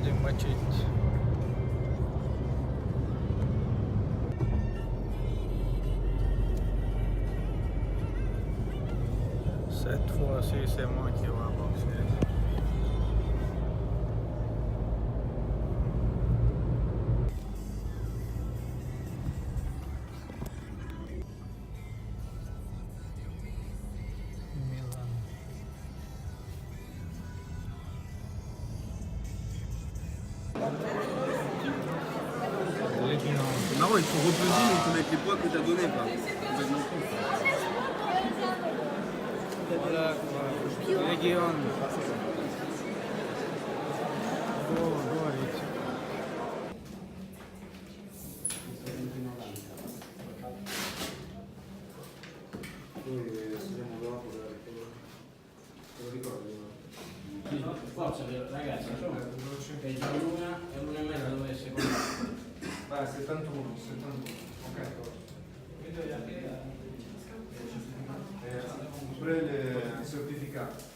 будемо мочити. Cette fois-ci, c'est moi qui va boxer. Milan. C'est marrant, il faut repeser et te mettre les poids que t'as donné, quoi. Complètement con. Voilà quoi. Регион. Говорите. Forza ragazzi, insomma, è già l'una e l'una e mezza dove è seconda. Ah, 71, 71. Ok. Pure il certificato.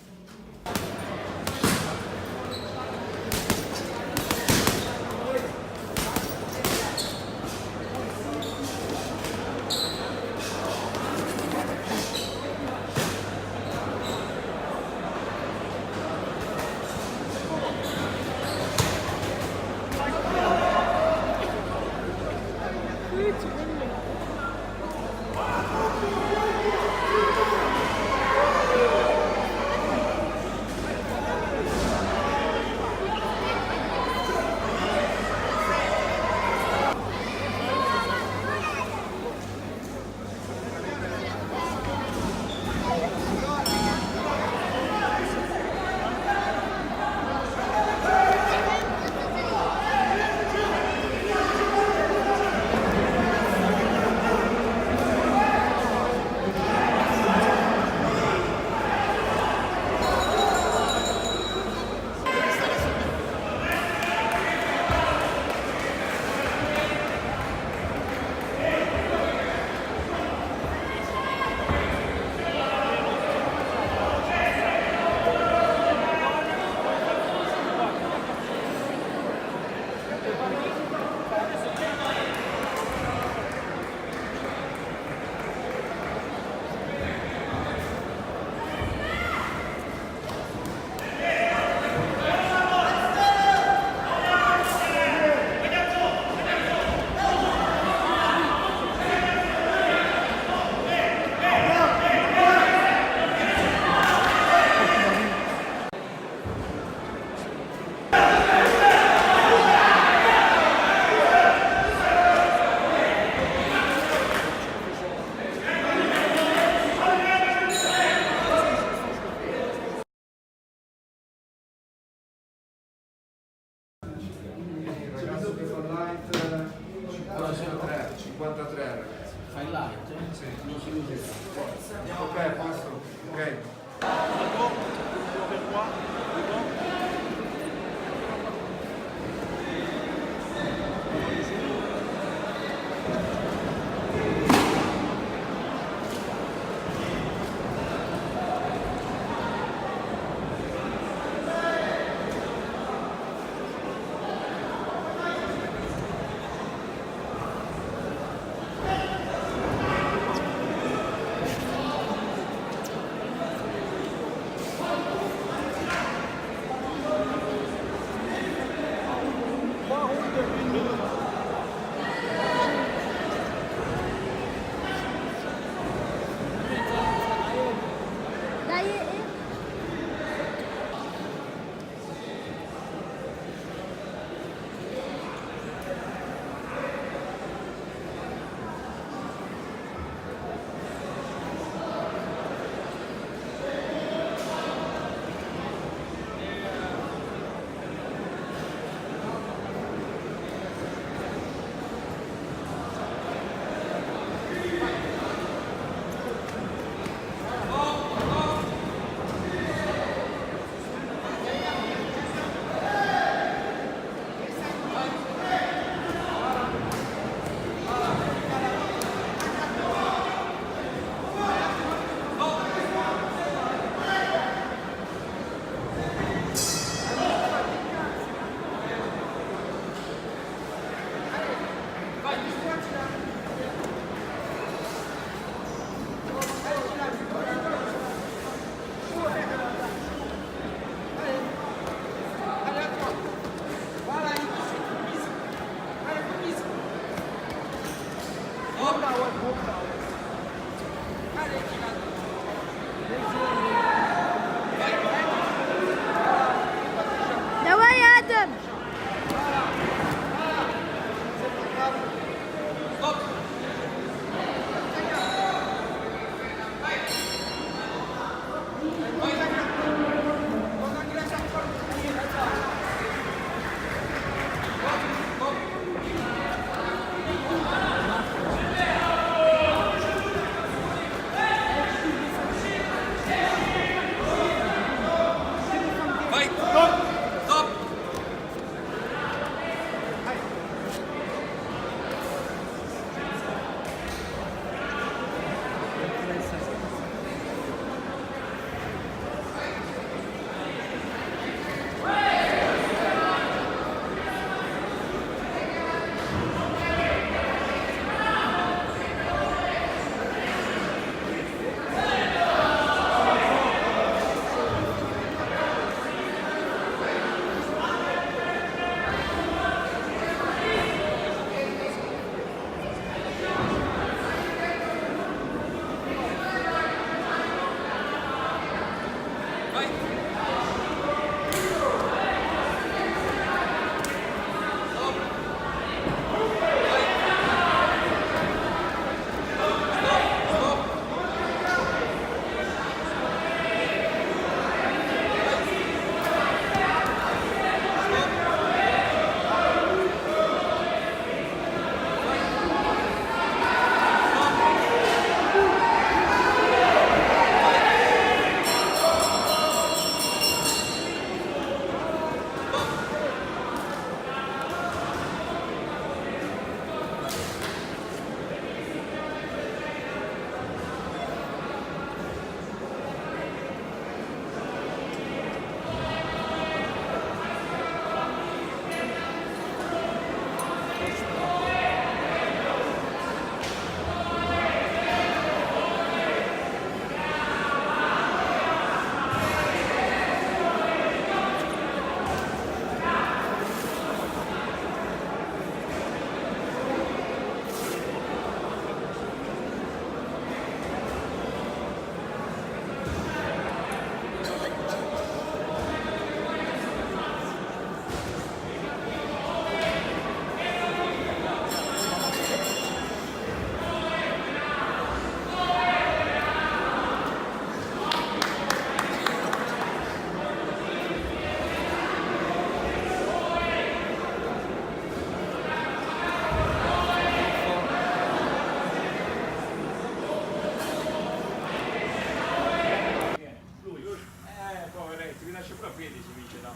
piedi si dice là.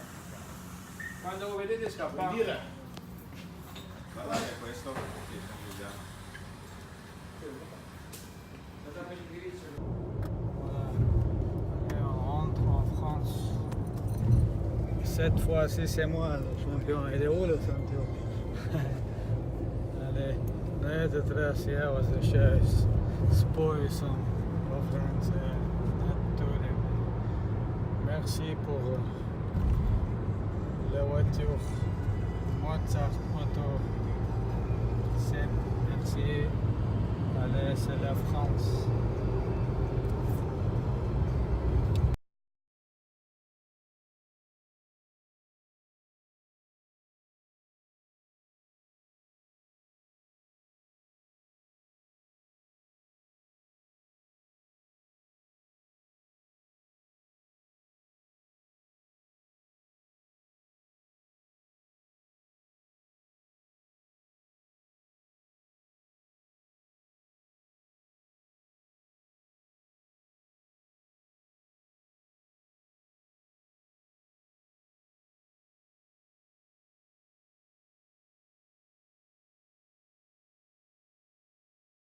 Quando lo vedete scappare. Guarda che questo sì, già. Voilà. Et on rentre en France. Cette fois-ci, c'est moi le champion. Il est où le champion? Allez, net atrás ja возвращаюсь с поясом во Франции. Оттуда. Merci pour la voiture. Mozart Moto. C'est merci. Allez, c'est la France.